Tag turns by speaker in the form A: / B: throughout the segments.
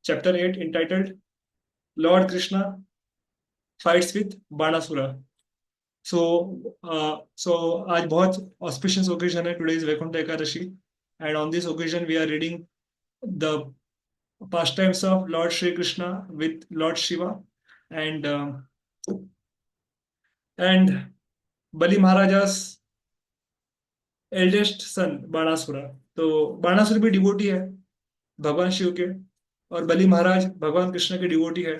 A: chapter 8 entitled Lord Krishna fights with Banasura. So आज बहुत auspicious occasion है. Today is Vaikuntha Ekadashi, and on this occasion we are reading the pastimes of Lord Shri Krishna with Lord Shiva, and and Bali Maharaja's eldest son बाणासुरा. तो बाणासुर भी devotee है भगवान शिव के, और बलि महाराज भगवान कृष्ण के डिवोटी है.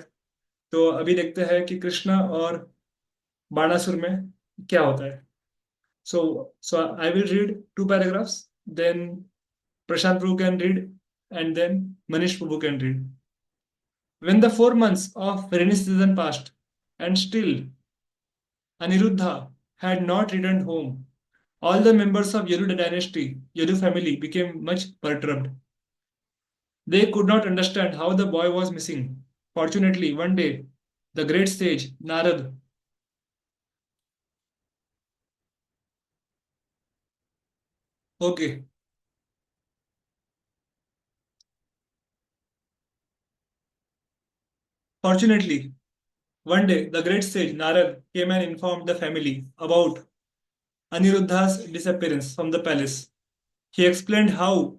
A: तो अभी देखते हैं कि कृष्ण और बाणासुर में क्या होता है. So I will read two paragraphs, then Prashant Prabhu can read, and then Manish Prabhu can read. When the 4 months of rainy season passed, and still Aniruddha had not returned home, all the members of Yadu dynasty, Yadu family, became much perturbed. They could not understand how the boy was missing. Fortunately, one day, the great sage Narad. Okay. Fortunately, one day, the great sage Narad came and informed the family about Aniruddha's disappearance from the palace. He explained how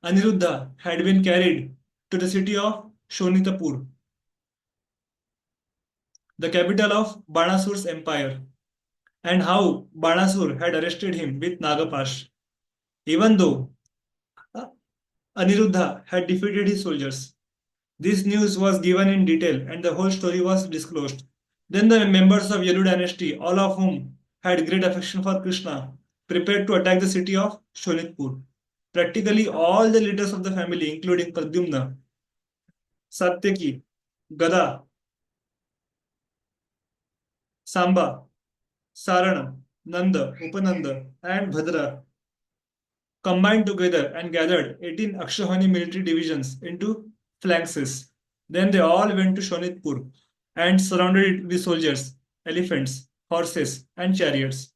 A: Aniruddha had been carried to the city of Shonitapur, the capital of Banasur's empire, and how Banasur had arrested him with Nagapash. Even though uh, Aniruddha had defeated his soldiers, this news was given in detail and the whole story was disclosed. Then the members of Yadu dynasty, all of whom had great affection for Krishna, prepared to attack the city of Shonitpur. Practically all the leaders of the family, including Pradyumna, Satyaki, Gada, Samba, Sarana, Nanda, Upananda, and Bhadra, combined together and gathered 18 Akshahani military divisions into phalanxes. Then they all went to Shonitpur and surrounded it with soldiers, elephants, horses, and chariots.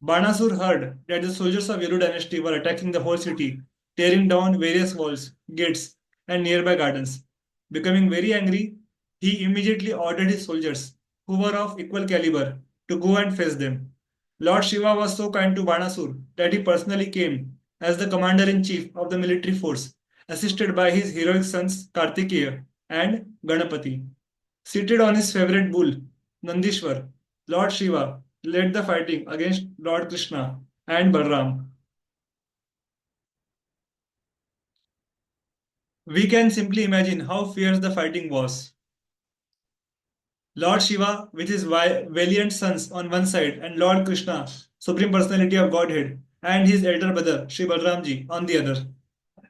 A: Banasur heard that the soldiers of Yadu dynasty were attacking the whole city, tearing down various walls, gates, and nearby gardens. Becoming very angry, he immediately ordered his soldiers, who were of equal caliber, to go and face them. Lord Shiva was so kind to Banasur that he personally came as the commander in chief of the military force, assisted by his heroic sons Kartikeya and Ganapati. Seated on his favorite bull, Nandishwar, Lord Shiva led the fighting against Lord Krishna and Balram. We can simply imagine how fierce the fighting was. Lord Shiva with his valiant sons on one side, and Lord Krishna, Supreme Personality of Godhead, and his elder brother Sri Balramji on the other.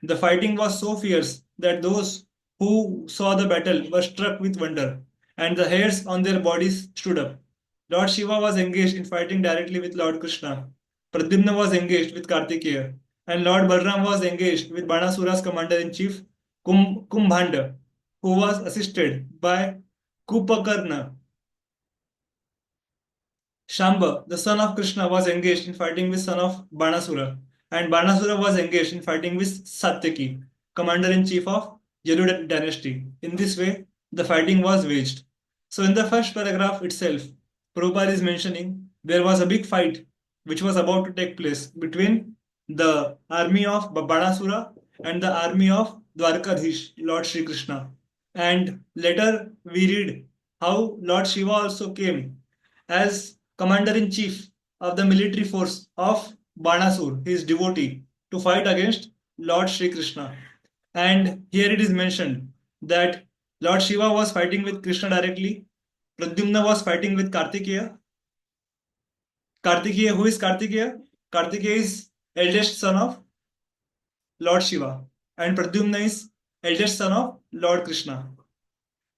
A: The fighting was so fierce that those who saw the battle were struck with wonder, and the hairs on their bodies stood up. Lord Shiva was engaged in fighting directly with Lord Krishna. Pradyumna was engaged with Kartikeya, and Lord Balram was engaged with Banasura's commander-in-chief Kumbhanda, who was assisted by Kupakarna. Shamba, the son of Krishna, was engaged in fighting with son of Banasura, and Banasura was engaged in fighting with Satyaki, commander-in-chief of Yadu dynasty. In this way, the fighting was waged. So in the first paragraph itself, Prabhupada is mentioning there was a big fight which was about to take place between the army of Banasura and the army of Dwarkadhish, Lord Sri Krishna. And later we read how Lord Shiva also came as commander-in-chief of the military force of Banasur, his devotee, to fight against Lord Sri Krishna. And here it is mentioned that Lord Shiva was fighting with Krishna directly, Pradyumna was fighting with Kartikeya. Kartikeya, who is Kartikeya? Kartikeya is eldest son of Lord Shiva, and Pradyumna is eldest son of Lord Krishna.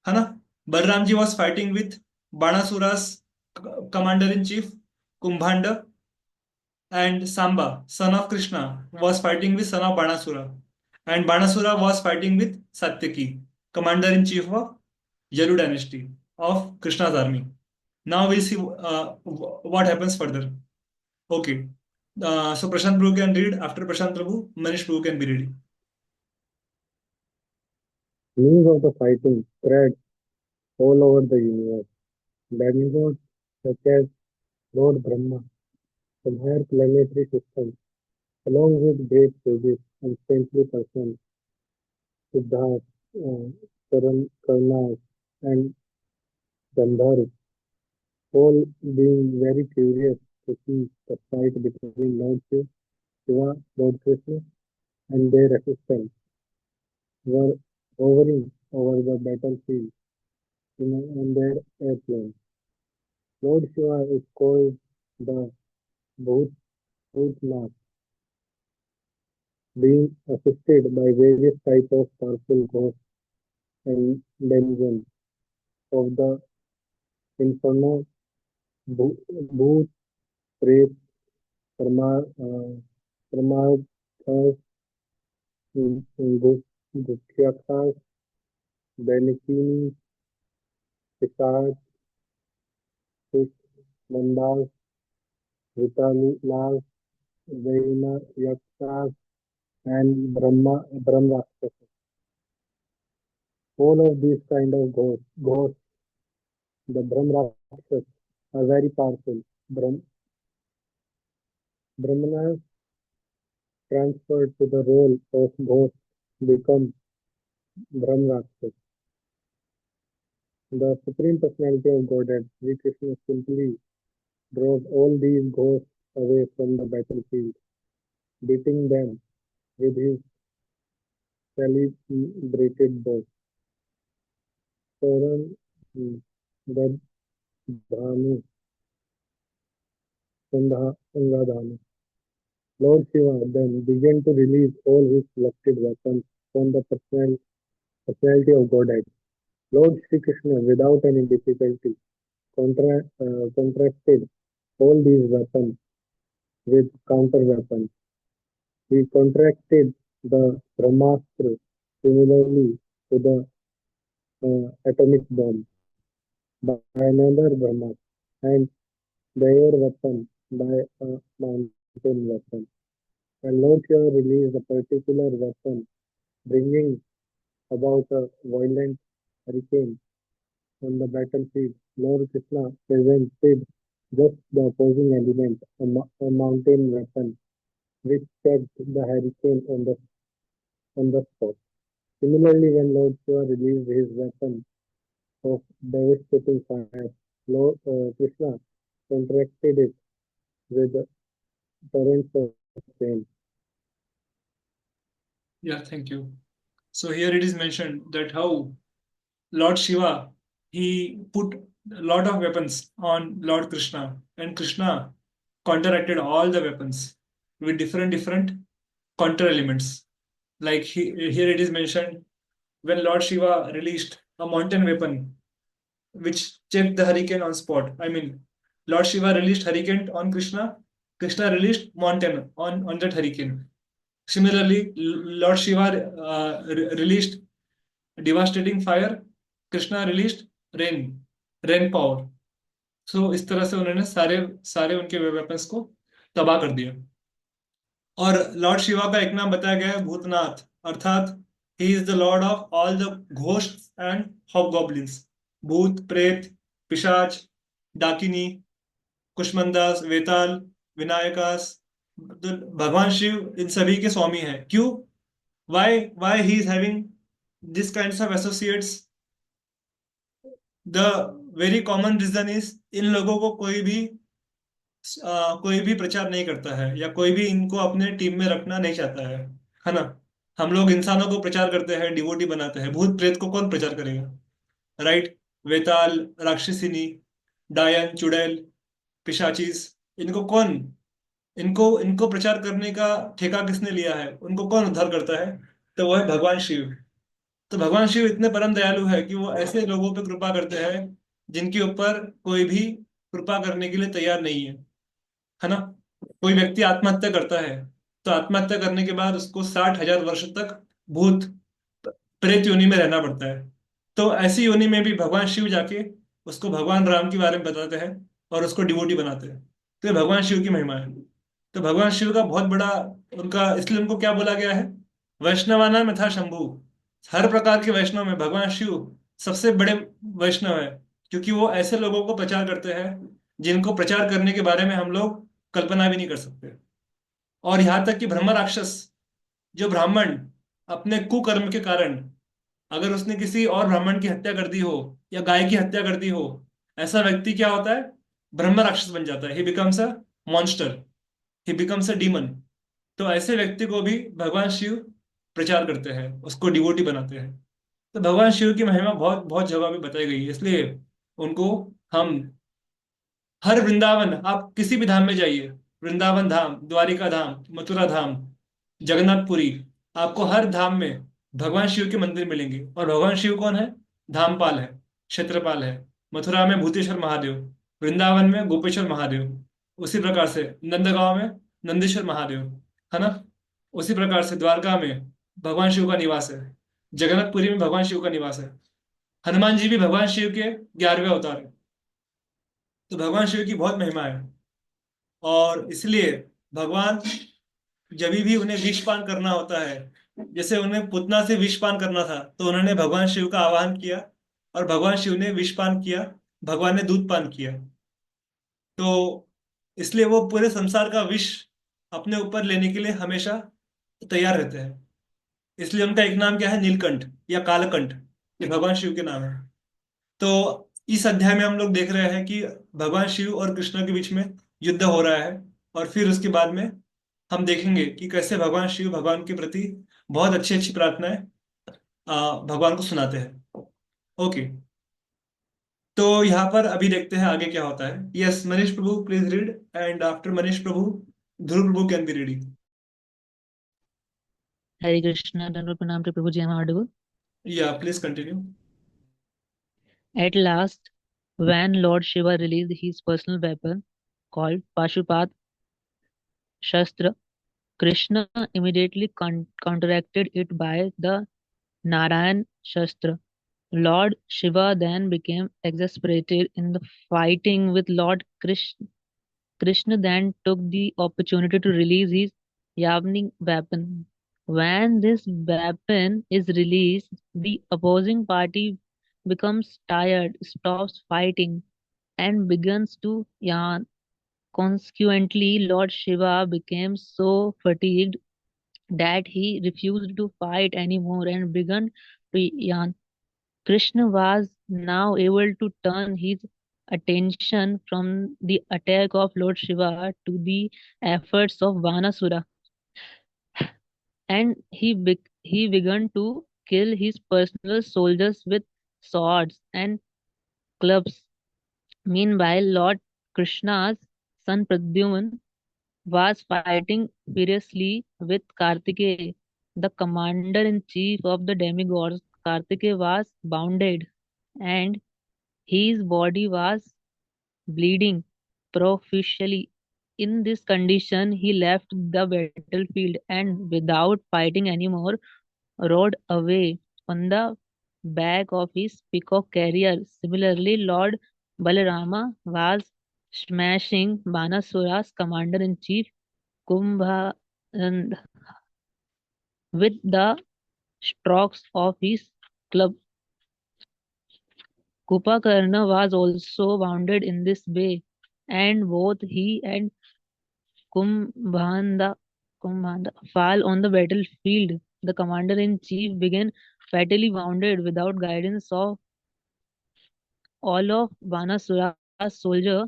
A: है ना? Balramji was fighting with Banasura's commander in chief Kumbhanda, and Samba, son of Krishna, was fighting with son of Banasura, and Banasura was fighting with Satyaki, commander in chief of Yaru dynasty of Krishna's army. Now we'll see what happens further. Okay. So Prashant Prabhu can read. After Prashant Prabhu, Manish Prabhu can be reading.
B: News of the fighting spread all over the universe. Demigods such as Lord Brahma from higher planetary systems, along with great sages and saintly persons, Siddharth, Karnas, and Gandharv, all being very curious to see the fight between Lord Shiva, Lord Krishna, and their assistants, were hovering over the battlefield in their airplanes. Lord Shiva is called the Bhut Bhutnath, being assisted by various types of powerful ghosts and demons of the inferno, Bhut, Pret, Pramarthas, Gukyakas, Danikini, Pisach, Mandas, Vitalas, Vainayaksas, and Brahmaksas. All of these kind of ghosts, the Brahmaksas, are very powerful. Brahmanas transferred to the role of ghost become Brahmaksas. The Supreme Personality of Godhead, Sri Krishna, simply drove all these ghosts away from the battlefield, beating them with his calibrated bow. Saran Gadhanu Sangadhanu. Lord Shiva then began to release all his selected weapons from the personality of Godhead. Lord Sri Krishna, without any difficulty, contrasted all these weapons with counter weapons. He contracted the Brahmastra similarly to the atomic bomb by another Brahmas, and the air weapon by a mountain weapon. And Lord Shiva released a particular weapon, bringing about a violent hurricane on the battlefield. Lord Krishna presented just the opposing element, a mountain weapon, which kept the hurricane on the spot. Similarly, when Lord Shiva released his weapon of devastating fire, Lord Krishna contracted it with torrents of rain.
A: Yeah, thank you. So here it is mentioned that how Lord Shiva, he put a lot of weapons on Lord Krishna, and Krishna counteracted all the weapons with different counter elements. Like here it is mentioned when Lord Shiva released a mountain weapon which checked the hurricane on spot. I mean, Lord Shiva released hurricane on Krishna, Krishna released mountain on that hurricane. Similarly, Lord Shiva released devastating fire, Krishna released rain rain power. So इस तरह से उन्होंने सारे सारे उनके weapons को तबाह कर दिया. और लॉर्ड शिवा का एक नाम बताया गया है भूतनाथ, अर्थात he is the lord of all the ghost and hobgoblins. भूत, प्रेत, पिशाच, डाकिनी, कुष्मंदास, वेताल, विनायकास. तो भगवान शिव इन सभी के स्वामी हैं. क्यों? Why he is having this kinds of associates? The very common reason is इन लोगों को कोई भी प्रचार नहीं करता है या कोई भी इनको अपने टीम में रखना नहीं चाहता है ना. हम लोग इंसानों को प्रचार करते हैं, डिवोटी बनाते हैं. भूत प्रेत को कौन प्रचार करेगा? राइट. वेताल, राक्षसिनी, डायन, चुड़ैल, पिशाचीस, इनको कौन इनको इनको प्रचार करने का ठेका किसने लिया है? उनको कौन उद्धार करता है? तो वो है भगवान शिव. तो भगवान शिव इतने परम दयालु है कि वो ऐसे लोगों पे कृपा करते हैं जिनके ऊपर कोई भी कृपा करने के लिए तैयार नहीं है ना. कोई व्यक्ति आत्महत्या करता है तो आत्महत्या करने के बाद उसको 60,000 वर्ष तक भूत प्रेत योनि में रहना पड़ता है. तो ऐसी योनि में भी भगवान शिव जाके उसको भगवान राम के बारे में बताते हैं और उसको डिवोटी बनाते हैं. तो ये भगवान शिव की महिमा है. तो भगवान शिव का बहुत बड़ा उनका, इसलिए उनको क्या बोला गया है? वैष्णवाना में था शंभु. हर प्रकार के वैष्णव में भगवान शिव सबसे बड़े वैष्णव है, क्योंकि वो ऐसे लोगों को प्रचार करते हैं जिनको प्रचार करने के बारे में हम लोग कल्पना भी नहीं कर सकते। और यहाँ तक कि ब्रह्म राक्षस, जो ब्राह्मण अपने कुकर्म के कारण, अगर उसने किसी और ब्राह्मण की हत्या कर दी हो या गाय की हत्या कर दी हो, ऐसा व्यक्ति क्या होता है? ब्रह्म राक्षस बन जाता है। ही becomes a monster, he becomes a demon. तो ऐसे व्यक्ति को भी भगवान शिव प्रचार करते हैं, उसको डिवोटी बनाते हैं। तो भगवान शिव की महिमा बहुत बहुत जगह पे बताई गई है, इसलिए उनको हम हर वृंदावन, आप किसी भी धाम में जाइए, वृंदावन धाम, द्वारिका धाम, मथुरा धाम, जगन्नाथपुरी, आपको हर धाम में भगवान शिव के मंदिर मिलेंगे। और भगवान शिव कौन है? धामपाल है, क्षेत्रपाल है। मथुरा में भूतेश्वर महादेव, वृंदावन में गोपेश्वर महादेव, उसी प्रकार से नंदगांव में नंदीश्वर महादेव, है ना? उसी प्रकार से द्वारका में भगवान शिव का निवास है, जगन्नाथपुरी में भगवान शिव का निवास है। हनुमान जी भी भगवान शिव के 11वें अवतार है। तो भगवान शिव की बहुत महिमा है। और इसलिए भगवान जब भी उन्हें विषपान करना होता है, जैसे उन्हें पुतना से विषपान करना था, तो उन्होंने भगवान शिव का आवाहन किया और भगवान शिव ने विषपान किया, भगवान ने दूध पान किया। तो इसलिए वो पूरे संसार का विष अपने ऊपर लेने के लिए हमेशा तैयार रहते हैं। इसलिए उनका एक नाम क्या है? नीलकंठ या कालकंठ। ये भगवान शिव के नाम है। तो इस अध्याय में हम लोग देख रहे हैं कि भगवान शिव और कृष्ण के बीच में युद्ध हो रहा है। और फिर उसके बाद में हम देखेंगे कि कैसे भगवान शिव भगवान के प्रति बहुत अच्छी अच्छी प्रार्थनाएं भगवान को सुनाते हैं। ओके, तो यहाँ पर अभी देखते हैं आगे क्या होता है। Yes, Manish Prabhu please read, and after Manish Prabhu Dhruv Prabhu can be reading.
C: Hare Krishna, Dandavat Pranam to Prabhuji, am I audible?
A: या please continue.
C: At last, when Lord Shiva released his personal weapon called Pashupat Shastra, Krishna immediately counteracted it by the Narayan Shastra. Lord Shiva then became exasperated in the fighting with Lord Krishna. Krishna then took the opportunity to release his Yavni weapon. When this weapon is released, the opposing party becomes tired, stops fighting, and begins to yawn. Consequently, Lord Shiva became so fatigued that he refused to fight anymore and began to yawn. Krishna was now able to turn his attention from the attack of Lord Shiva to the efforts of Vanasura, and he began to kill his personal soldiers with swords and clubs. Meanwhile, Lord Krishna's son Pradyuman was fighting furiously with Kartikeya, the commander in chief of the demigods. Kartikeya was wounded and his body was bleeding profusely. In this condition, he left the battlefield and, without fighting anymore, rode away on the back of his peacock carrier. Similarly, Lord Balarama was smashing Banasura's commander in chief Kumbhananda with the strokes of his club. Kupakarna was also wounded in this way, and both he and Kumbhanda, Kumbhanda fell on the battlefield. The commander in chief began fatally wounded without guidance of all of Vanasura's soldiers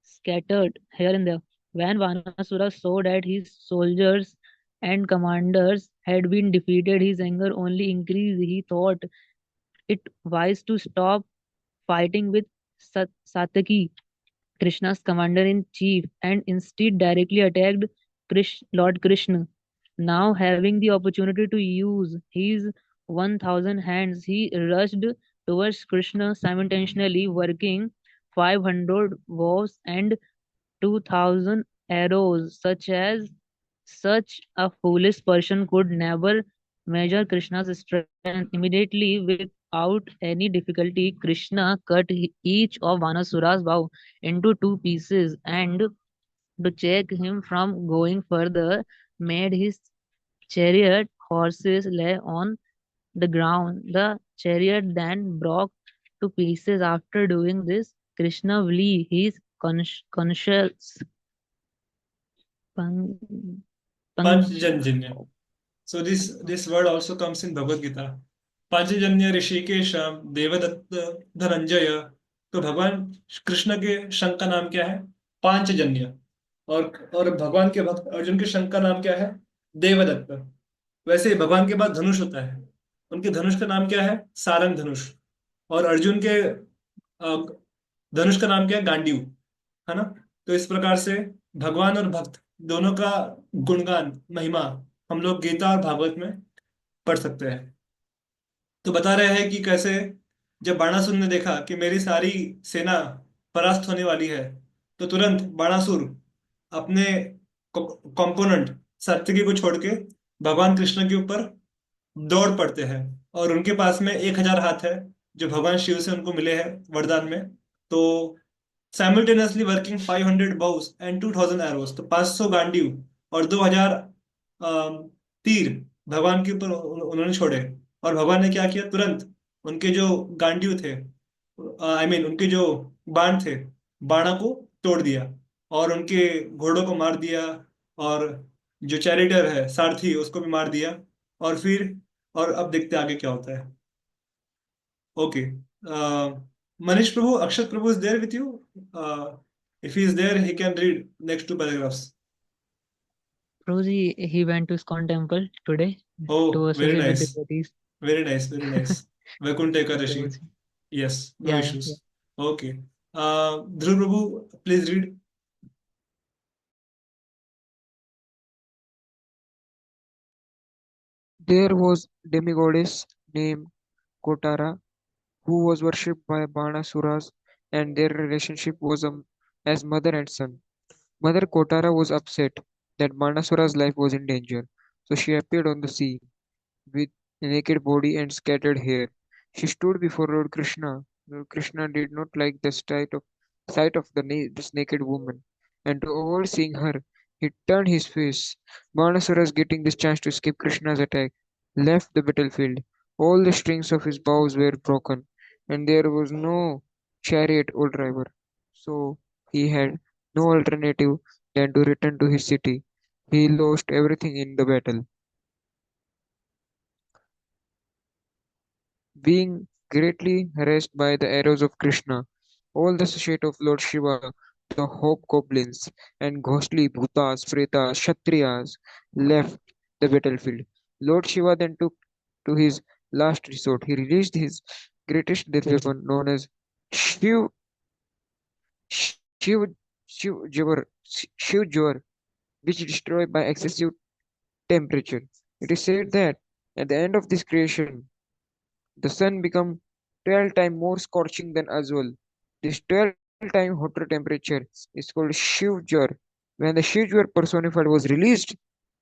C: scattered here and there. When Vanasura saw that his soldiers and commanders had been defeated, his anger only increased. He thought it wise to stop fighting with Sataki, Krishna's commander in chief, and instead directly attacked Lord Krishna. Now, having the opportunity to use his 1,000 hands, he rushed towards Krishna, simultaneously working 500 bows and 2,000 arrows, such a foolish person could never measure Krishna's strength. Immediately, without any difficulty, Krishna cut each of Vanasura's bow into two pieces, and to check him from going further, made his chariot horses lay on the ground. The chariot then broke to pieces. After doing this, Krishna flee his conscious pang, pang,
A: Panchjanya. So this word also comes in Bhagavad Gita. Panchajanya Hrishikesham Devadatta Dhananjay. तो भगवान कृष्ण के शंख का नाम क्या है? पांचजन्य. और भगवान के भक्त अर्जुन के शंख का नाम क्या है? देवदत्त. वैसे ही भगवान के बाद धनुष होता है. उनके धनुष का नाम क्या है? सारंग धनुष. और अर्जुन के धनुष का नाम क्या है? गांडीव. है ना? तो इस प्रकार से भगवान और भक्त दोनों का गुणगान महिमा हम लोग गीता और भागवत में पढ़ सकते हैं. तो बता रहे हैं कि कैसे जब बाणासुर ने देखा कि मेरी सारी सेना परास्त होने वाली है, तो तुरंत बाणासुर अपने कंपोनेंट सात्विकी को छोड़ के भगवान कृष्ण के ऊपर दौड़ पड़ते हैं. और उनके पास में 1,000 हाथ है जो भगवान शिव से उनको मिले हैं वरदान में. तो simultaneously working 500 bows and 2,000 arrows. तो 500 गांडीव और 2,000 तीर भगवान के ऊपर उन्होंने छोड़े. और भगवान ने क्या किया? तुरंत उनके जो गांडीव थे, आई मीन उनके जो बाण थे, बाणों को तोड़ दिया और उनके घोड़ों को मार दिया. और जो चैरिटर है सारथी उसको भी मार दिया. और फिर और अब देखते हैं आगे क्या होता है. Okay. Manish Prabhu, Akshat Prabhu is there with you? If he is there he can read next 2 paragraphs.
C: Prabhuji, he went to ISKCON temple today to
A: Oh, very
C: associate with
A: nice.
C: devotees.
A: Very nice, very nice. Vaikuntha Ekadashi.
C: Prabhuji.
A: Yes, no
C: Yeah, yeah.
A: issues. Okay. Dhruv Prabhu, please read.
D: There was demigoddess named Kotara who was worshipped by Banasuras, and their relationship was as mother and son. Mother Kotara was upset that Banasura's life was in danger, so she appeared on the scene with a naked body and scattered hair. She stood before Lord Krishna. Lord Krishna did not like the sight of this naked woman, and to avoid seeing her, he turned his face. Banasuras, getting this chance to escape Krishna's attack, left the battlefield. All the strings of his bows were broken, and there was no chariot or driver. So he had no alternative than to return to his city. He lost everything in the battle. Being greatly harassed by the arrows of Krishna, all the associates of Lord Shiva, the hobgoblins, and ghostly bhutas, pretas, kshatriyas left the battlefield. Lord Shiva then took to his last resort. He released his greatest death weapon known as Shiv Shiv Shiv which destroyed by excessive temperature. It is said that at the end of this creation, the sun became 12 times more scorching than usual. This 12 times hotter temperature is called Shivjur. When the Shivjur personified was released,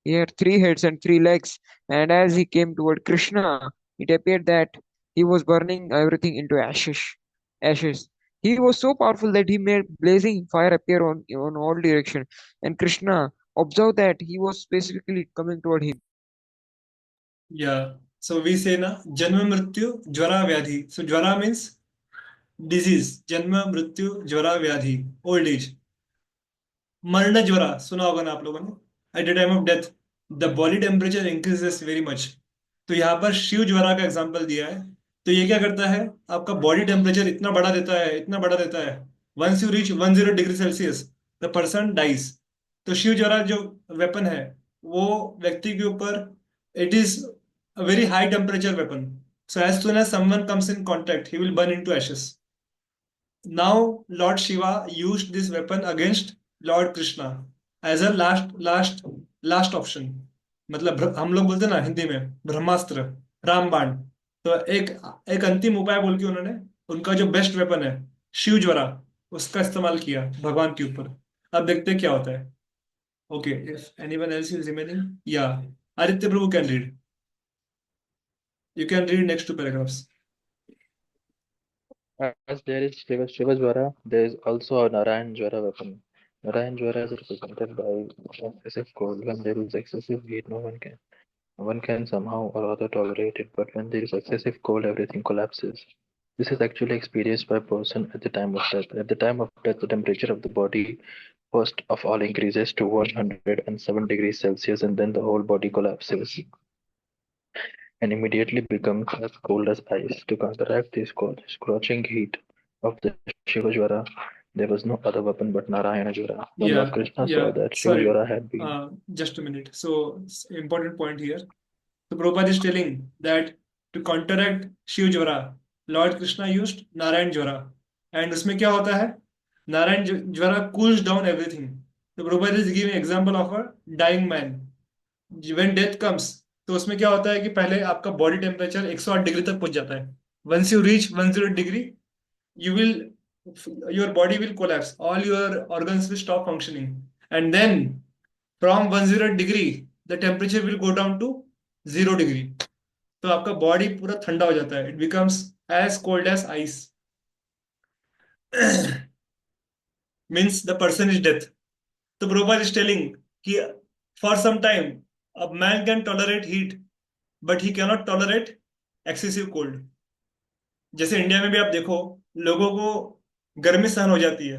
D: he had 3 heads and 3 legs, and as he came toward Krishna, it appeared that he was burning everything into ashes. He was so powerful that he made blazing fire appear on all directions, and Krishna observed that he was specifically coming toward him.
A: Yeah. So we say na Janma Mrityu Jwara Vyadhi. So Jwara means disease. Janma Mrityu Jwara Vyadhi. Old age. मरण ज्वरा सुना होगा ना आप लोगों ने. At the time of death the body temperature increases very much. तो यहाँ पर शिव ज्वरा का एग्जांपल दिया है. तो ये क्या करता है? आपका बॉडी टेम्परेचर इतना बढ़ा देता है, इतना बढ़ा देता है. Once you reach 10 degree Celsius the person dies. तो शिव ज्वरा जो वेपन है वो व्यक्ति के ऊपर it is a very high temperature weapon. So as soon as someone comes in contact he will burn into ashes. Now Lord Shiva used this weapon against Lord Krishna as a last option. मतलब हम लोग बोलते हैं ना हिंदी में ब्रह्मास्त्र, रामबाण. तो एक एक अंतिम उपाय बोल के उन्होंने उनका जो बेस्ट वेपन है शिव ज्वरा उसका इस्तेमाल किया भगवान के ऊपर. अब देखते हैं क्या होता है. Okay. If anyone else is remaining, या Aditya Prabhu can read. You can read next 2 paragraphs.
E: As there is Shiva Jwara, there is also a Narayan Jwara weapon. Narayan Jwara is represented by excessive cold. When there is excessive heat, no one can One can somehow or other tolerate it, but when there is excessive cold, everything collapses. This is actually experienced by a person at the time of death. At the time of death, the temperature of the body first of all increases to 107 degrees Celsius, and then the whole body collapses and immediately becomes as cold as ice. To counteract the scorching heat of the Shiva Jwara, there was no other weapon but Narayana Jwara. When Lord
A: Yeah,
E: Krishna saw that Shiva
A: sorry.
E: Jwara had been
A: Just a minute. So, important point here. So, Prabhupada is telling that to counteract Shiv Jwara, Lord Krishna used Narayan Jwara. And उसमें क्या होता है? Narayan Jwara cools down everything. So, Prabhupada is giving example of a dying man. When death comes, तो उसमें क्या होता है कि पहले आपका बॉडी टेम्परेचर 108 डिग्री तक पहुंच जाता है. Once you reach 108 degree, you will your body will collapse, all your organs will stop functioning, and then from 108 degree the temperature will go down to 0 degree. तो आपका बॉडी पूरा ठंडा हो जाता है, it becomes as cold as ice. Means the person is death. तो Prabhupada is telling कि for some time a man can tolerate heat but he cannot tolerate excessive cold. जैसे इंडिया में भी आप देखो, लोगों को गर्मी सहन हो जाती है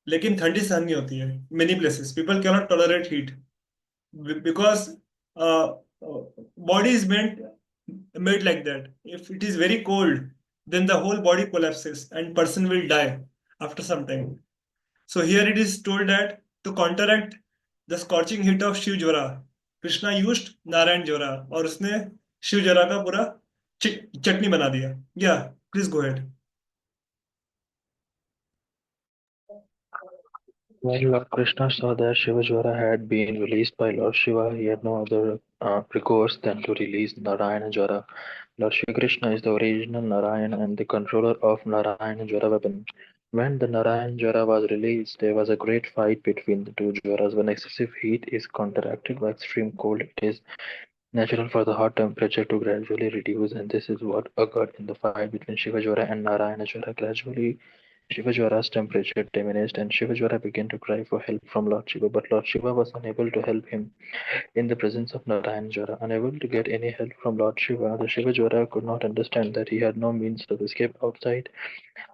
A: लेकिन ठंडी सहन नहीं होती है. Many places people cannot tolerate heat because body is made like that. If it is very cold, then the whole body collapses and person will die after some time. So here it is told that to counteract the scorching heat of Shiv Jwara, Krishna used Narayan Jwara और उसने शिव ज्वारा का पूरा चटनी बना दिया. Yeah, please go ahead.
E: When Lord Krishna saw that Shiva Jwara had been released by Lord Shiva, he had no other recourse than to release Narayana Jwara. Lord Shri Krishna is the original Narayana and the controller of Narayana Jwara weapon. When the Narayana Jwara was released, there was a great fight between the two Jwaras. When excessive heat is counteracted by extreme cold, it is natural for the hot temperature to gradually reduce, and this is what occurred in the fight between Shiva Jwara and Narayana Jwara. Gradually, Shiva Jwara's temperature diminished, and Shiva Jwara began to cry for help from Lord Shiva. But Lord Shiva was unable to help him in the presence of Narayana Jwara. Unable to get any help from Lord Shiva, the Shiva Jwara could not understand that he had no means of escape outside,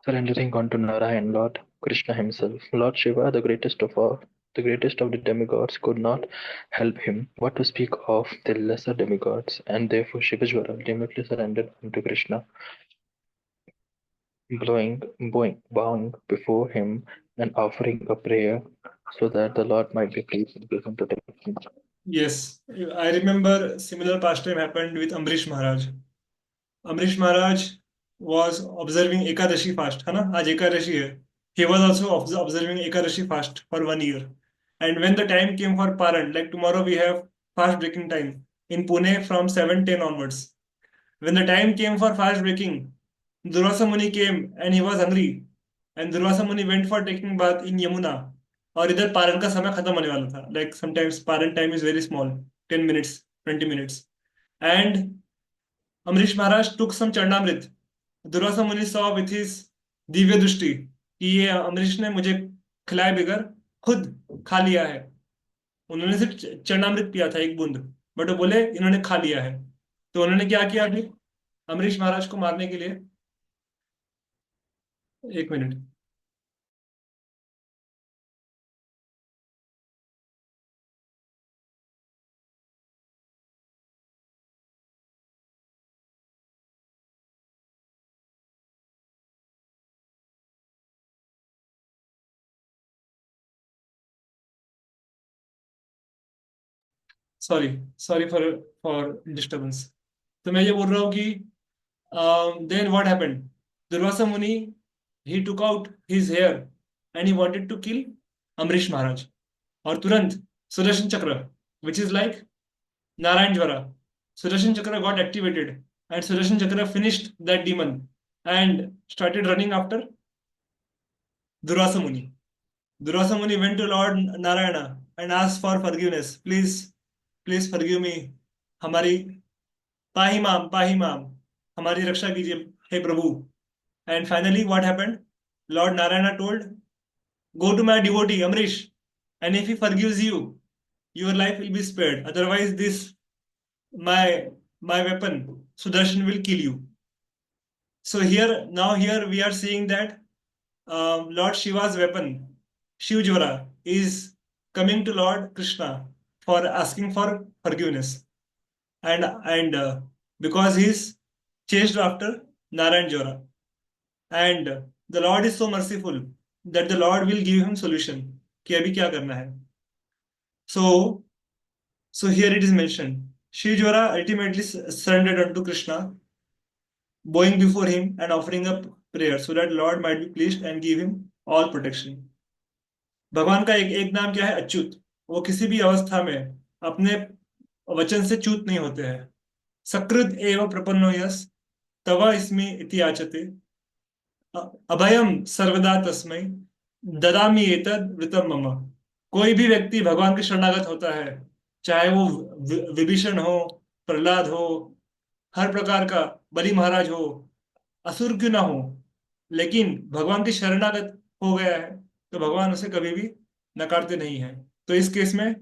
E: surrendering unto Narayan, Lord Krishna himself. Lord Shiva, the greatest of all, the greatest of the demigods, could not help him. What to speak of the lesser demigods? And therefore Shiva Jwara ultimately surrendered unto Krishna, bowing before him and offering a prayer so that the Lord might be pleased and give him protection.
A: Yes, I remember similar pastime happened with Amrish Maharaj. Amrish Maharaj was observing Ekadashi fast, है ना? आज Ekadashi है. He was also observing Ekadashi fast for 1 year. And when the time came for Paran, like tomorrow we have fast breaking time in Pune from 7:10 onwards. When the time came for fast breaking, Durvasa Muni came and he was hungry. And Durvasa Muni went for taking bath in Yamuna. और इधर पारण का समय खत्म होने वाला था. Like sometimes पारण time is very small, 10 minutes, 20 minutes. And Amrish Maharaj took some Charnamrit. Durvasa Muni saw with his Divya दृष्टि कि ये अमरीश ने मुझे खिलाए बगैर खुद खा लिया है. उन्होंने सिर्फ चरणामृत पिया था, एक बूंद, बट वो बोले इन्होंने खा लिया है. तो उन्होंने क्या किया फिर अमरीश महाराज को मारने के लिए? एक मिनट. Sorry for disturbance. तो मैं ये बोल रहा हूँ कि देन व्हाट हैपेंड? दुर्वासा मुनि he took out his hair and he wanted to kill Amrish Maharaj. और तुरंत सुदर्शन चक्र, which is like Narayan Jwara, Sudarshan Chakra got activated and Sudarshan Chakra finished that demon and started running after Durvasa Muni. Durvasa Muni went to Lord Narayana and asked for forgiveness. Please forgive me. हमारी पाही माम, हमारी रक्षा कीजिए हे प्रभु. And finally what happened? Lord Narayana told, go to my devotee Amrish, and if he forgives you, your life will be spared. Otherwise this my weapon Sudarshan will kill you. So here we are seeing that Lord Shiva's weapon, Shivjvara, is coming to Lord Krishna for asking for forgiveness, and because he's chased after Narayan Jora, and the Lord is so merciful that the Lord will give him solution कि अभी क्या करना है. So so here it is mentioned, Shivjvara ultimately surrendered unto Krishna, bowing before him and offering up prayer so that Lord might be pleased and give him all protection. भगवान का एक नाम क्या है? अच्युत. वो किसी भी अवस्था में अपने वचन से च्युत नहीं होते हैं. सकृत एव प्रपन्नो यस तव इसमें इति याचते अभयम सर्वदा तस्मै ददामि एतद् वृतं मम. कोई भी व्यक्ति भगवान के शरणागत होता है, चाहे वो विभीषण हो, प्रहलाद हो, हर प्रकार का, बलि महाराज हो, असुर क्यों ना हो, लेकिन भगवान के शरणागत हो गया है तो भगवान उसे कभी भी नकारते नहीं है. तो इस केस में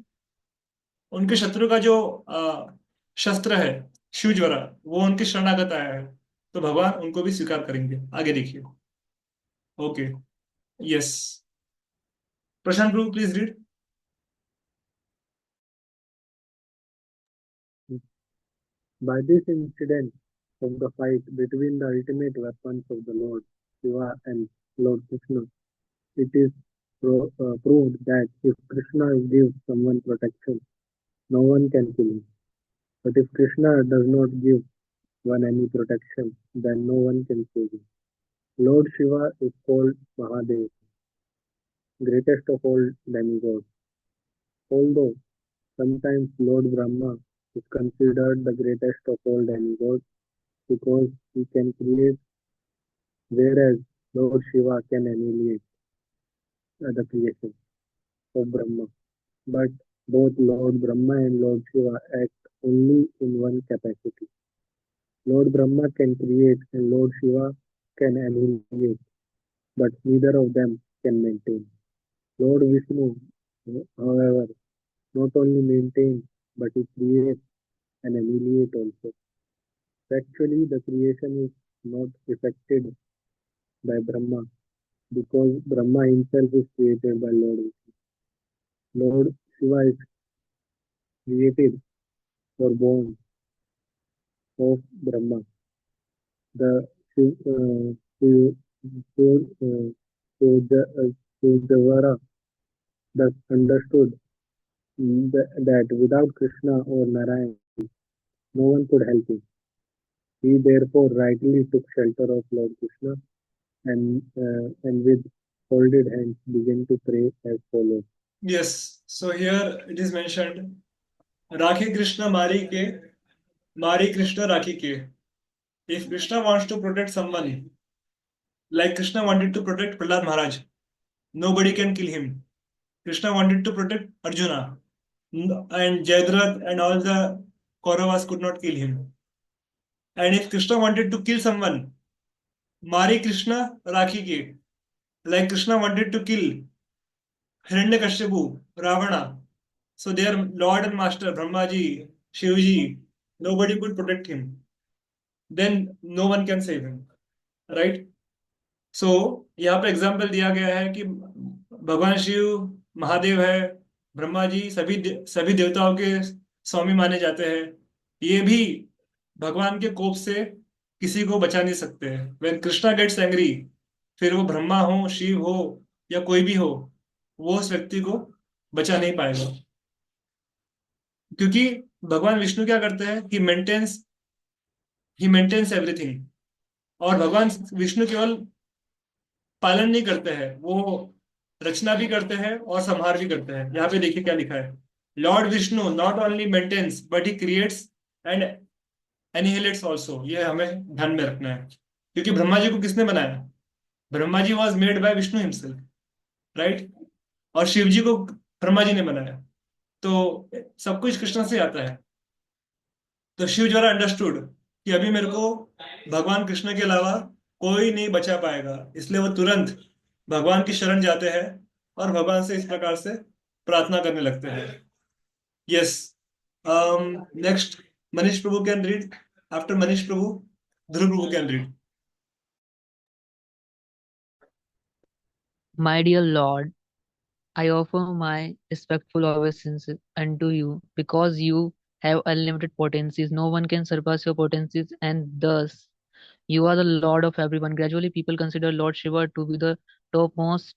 A: उनके शत्रु का जो शस्त्र है शिवज्वरा, वो उनके शरणागत आया है, तो भगवान उनको भी स्वीकार करेंगे. आगे देखिए. Okay. Yes. Prashant Prabhu please read.
B: By this incident of the fight between the ultimate weapons of the Lord Shiva and Lord Krishna, it is proved that if Krishna gives someone protection, no one can kill him. But if Krishna does not give one any protection, then no one can save him. Lord Shiva is called Mahadev, greatest of all demigods. Although sometimes Lord Brahma is considered the greatest of all demigods because he can create, whereas Lord Shiva can annihilate the creation of Brahma. But both Lord Brahma and Lord Shiva act only in one capacity. Lord Brahma can create and Lord Shiva can annihilate, but neither of them can maintain. Lord Vishnu, however, not only maintains, but he creates and annihilates also. Actually, the creation is not affected by Brahma because Brahma himself is created by Lord Vishnu. Lord Shiva is created or born of Brahma. The Shivjavara thus understood that without Krishna or Narayan, no one could help him. He therefore rightly took shelter of Lord Krishna and with folded hands began to pray as follows.
A: Yes. So here it is mentioned, Rakhi Krishna Mari Krishna Rakhi ke. If Krishna wants to protect someone, like Krishna wanted to protect Prahlad Maharaj, nobody can kill him. Krishna wanted to protect Arjuna, and Jayadratha and all the Kauravas could not kill him. And if Krishna wanted to kill someone, Mari Krishna Rakhi ke. Like Krishna wanted to kill Hiranyakashipu, Ravana. So their Lord and Master, Brahmaji, Shivji, nobody could protect him. Then no one can save him. Right? So यहाँ पे example दिया गया है कि भगवान शिव महादेव है, ब्रह्मा जी सभी देवताओं के स्वामी माने जाते हैं. ये भी भगवान के कोप से किसी को बचा नहीं सकते हैं. When Krishna gets angry, फिर वो ब्रह्मा हो, शिव हो या कोई भी हो, वो उस व्यक्ति को बचा नहीं पाएगा. क्योंकि भगवान विष्णु क्या करते हैं कि ही मेंटेन्स एवरीथिंग. और भगवान विष्णु केवल पालन नहीं करते हैं, वो रचना भी करते हैं और संहार भी करते हैं. यहाँ पे देखिए क्या लिखा है. Lord Vishnu not only maintains but he creates and annihilates also. ये हमें ध्यान में रखना है. क्योंकि ब्रह्मा जी को किसने बनाया? Brahma ji was made by Vishnu himself, right. और शिव जी को ब्रह्मा जी ने बनाया. तो सब कुछ कृष्ण से आता है. तो शिव ज्वारा अंडरस्टूड कि अभी मेरे को भगवान कृष्ण के अलावा कोई नहीं बचा पाएगा, इसलिए वो तुरंत भगवान की शरण जाते हैं और भगवान से इस प्रकार से प्रार्थना करने लगते हैं. Yes. Next Manish Prabhu can read. After Manish Prabhu, Dhruv Prabhu can read.
C: My dear Lord, I offer my respectful obeisances unto you because you have unlimited potencies. No one can surpass your potencies, and thus you are the Lord of everyone. Gradually, people consider Lord Shiva to be the topmost,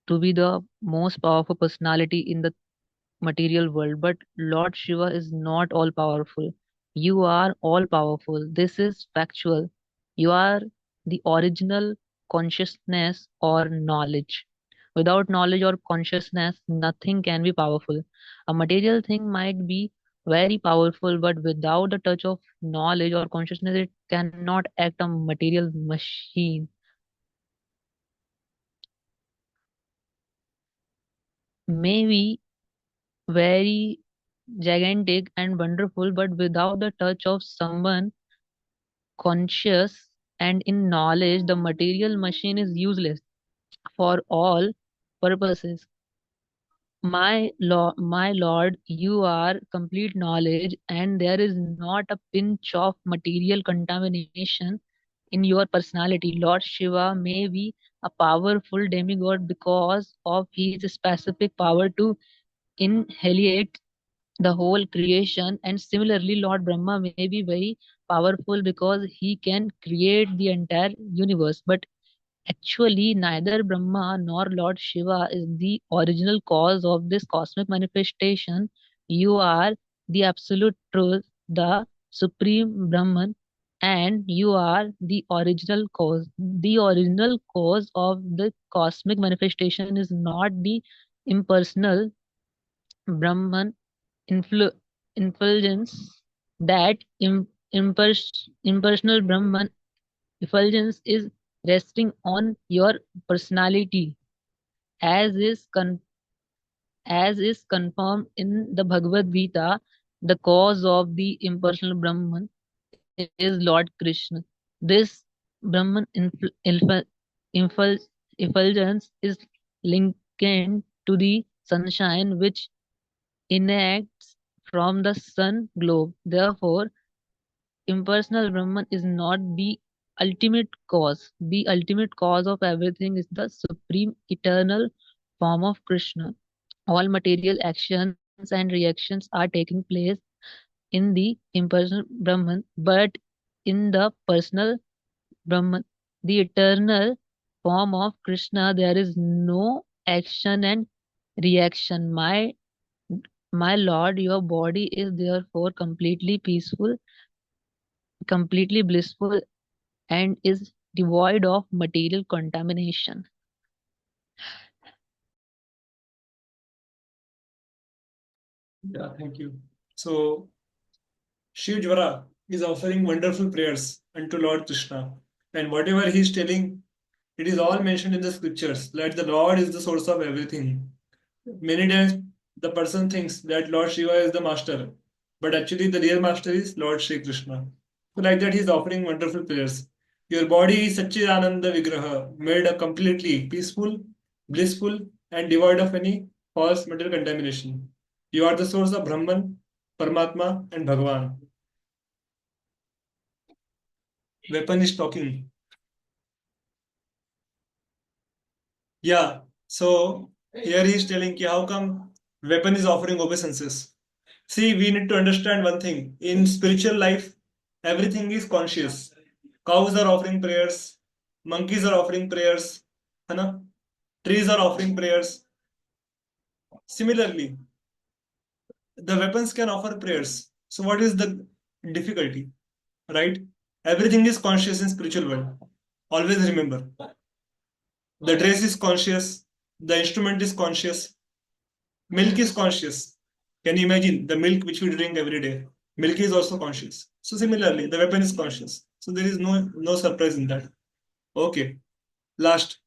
C: to be the most powerful personality in the material world. But Lord Shiva is not all powerful. You are all powerful. This is factual. You are the original consciousness or knowledge. Without knowledge or consciousness, nothing can be powerful. A material thing might be very powerful, but without the touch of knowledge or consciousness, it cannot act a material machine. Maybe very gigantic and wonderful, but without the touch of someone conscious and in knowledge, the material machine is useless for all purposes. My Lord, you are complete knowledge, and there is not a pinch of material contamination in your personality. Lord Shiva may be a powerful demigod because of his specific power to inhalate the whole creation, and similarly Lord Brahma may be very powerful because he can create the entire universe. But actually neither Brahma nor Lord Shiva is the original cause of this cosmic manifestation. You are the absolute truth, the supreme Brahman, and you are the original cause. The original cause of the cosmic manifestation is not the impersonal Brahman effulgence. That impersonal Brahman effulgence is resting on your personality, as is as is confirmed in the Bhagavad Gita. The cause of the impersonal Brahman is Lord Krishna. This Brahman effulgence is linked to the sunshine which emanates from the sun globe. Therefore, impersonal Brahman is not the ultimate cause. The ultimate cause of everything is the supreme eternal form of Krishna. All material actions and reactions are taking place in the impersonal Brahman, but in the personal Brahman, the eternal form of Krishna, there is no action and reaction. My Lord, your body is therefore completely peaceful, completely blissful, and is devoid of material contamination.
A: Yeah, thank you. So, Shiv Jwara is offering wonderful prayers unto Lord Krishna. And whatever he is telling, it is all mentioned in the scriptures that the Lord is the source of everything. Many times the person thinks that Lord Shiva is the master, but actually the real master is Lord Shri Krishna. So like that he is offering wonderful prayers. Your body is Satchidananda Vigraha, made a completely peaceful, blissful, and devoid of any false material contamination. You are the source of Brahman, Paramatma, and Bhagavan. Weapon is talking. Yeah, so here he is telling ki how come weapon is offering obeisances. See, we need to understand one thing. In spiritual life, everything is conscious. Cows are offering prayers, monkeys are offering prayers, है ना? Trees are offering prayers. Similarly, the weapons can offer prayers. So what is the difficulty? Right? Everything is conscious in spiritual world. Always remember. The dress is conscious, the instrument is conscious, milk is conscious. Can you imagine the milk which we drink every day? Milk is also conscious. So similarly, the weapon is conscious. So there is no surprise in that. Okay. Last.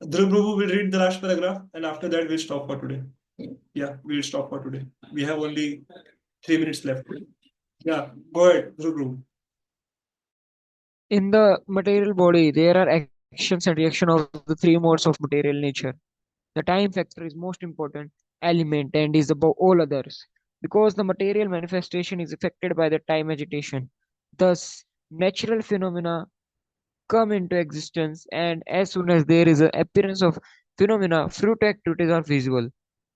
A: Dhruv Prabhu will read the last paragraph, and after that we'll stop for today. Yeah, we'll stop for today. We have only 3 minutes left. Yeah, go ahead, Dhruv Prabhu.
D: In the material body, there are actions and reaction of the three modes of material nature. The time factor is most important element and is above all others. because the material manifestation is affected by the time agitation. Thus, natural phenomena come into existence, and as soon as there is an appearance of phenomena, fruitive activities are visible.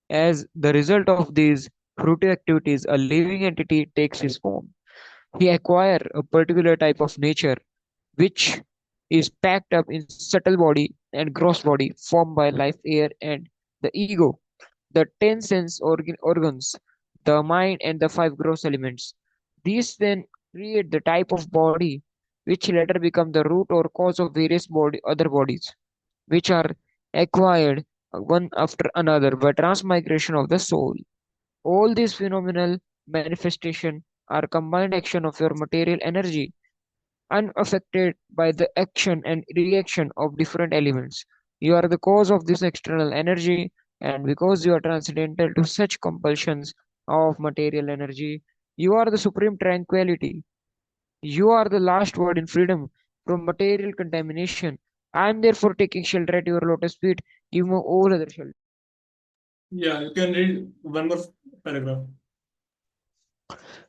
D: As the result of these fruitive activities, a living entity takes its form. He acquire a particular type of nature, which is packed up in subtle body and gross body formed by life, air, and the ego, the 10 organs, the mind, and the five gross elements. These then create the type of body which later become the root or cause of various other bodies, which are acquired one after another by transmigration of the soul. All these phenomenal manifestation are combined action of your material energy, unaffected by the action and reaction of different elements. You are the cause of this external energy, and because you are transcendental to such compulsions of material energy, you are the supreme tranquility. You are the last word in freedom from material contamination. I am therefore taking shelter at your lotus feet. Give me all other shelter.
A: Yeah, you can read one more paragraph.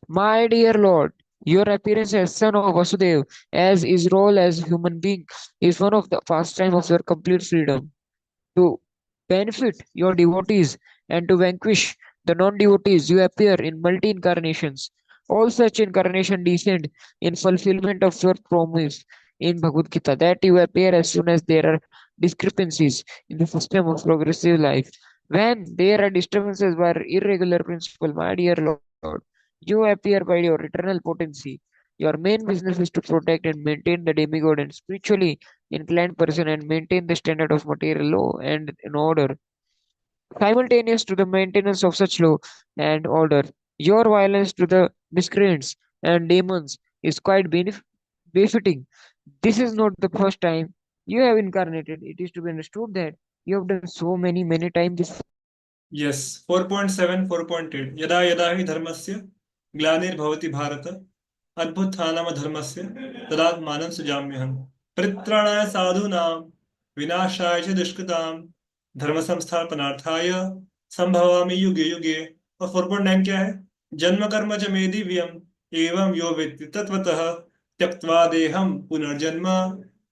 D: My dear Lord, your appearance as son of Vasudev, as his role as human being, is one of the pastime of your complete freedom. To benefit your devotees and to vanquish the non-devotees, you appear in multi-incarnations. All such incarnations descend in fulfillment of your promise in Bhagavad Gita that you appear as soon as there are discrepancies in the system of progressive life. When there are disturbances by irregular principle, my dear Lord, you appear by your eternal potency. Your main business is to protect and maintain the demigod and spiritually inclined person and maintain the standard of material law and in order. Simultaneous to the maintenance of such law and order, your violence to the miscreants and demons is quite befitting. This is not the first time you have incarnated. It is to be understood that you have done so many times before.
A: Yes, 4.7, 4.8. यदा यदा हि धर्मस्य ग्लानिर्भवति भारत अभ्युत्थानमधर्मस्य तदात्मानं सृजाम्यहम् परित्राणाय साधूनां विनाशाय च दुष्कृतां धर्म संस्थापनार्थाय संभवामि युगे युगे। और 4.9 क्या है? जन्म कर्म च मे दिव्यम् एवं यो वेत्ति तत्त्वतः त्यक्त्वा देहं पुनर्जन्म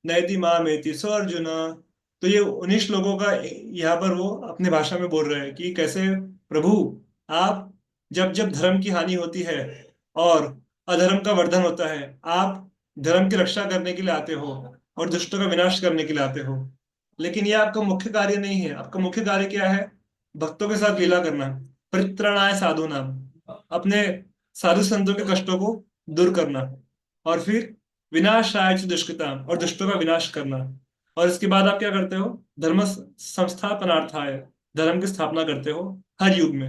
A: नैति मामेति सो अर्जुन। तो ये उन्हीं श्लोकों का यहाँ पर वो अपनी भाषा में बोल रहे हैं कि कैसे प्रभु आप जब जब धर्म की हानि होती है और अधर्म का वर्धन होता है, आप धर्म की रक्षा करने के लिए आते हो और दुष्टों का विनाश करने के लिए आते हो। लेकिन ये आपका मुख्य कार्य नहीं है। आपका मुख्य कार्य क्या है? भक्तों के साथ लीला करना, परित्राणाय साधु नाम, अपने साधु संतों के कष्टों को दूर करना, और फिर विनाशाय च दुष्कृताम, और दुष्टों का विनाश करना। और इसके बाद आप क्या करते हो? धर्म संस्थापनार्थाय, धर्म की स्थापना करते हो हर युग में।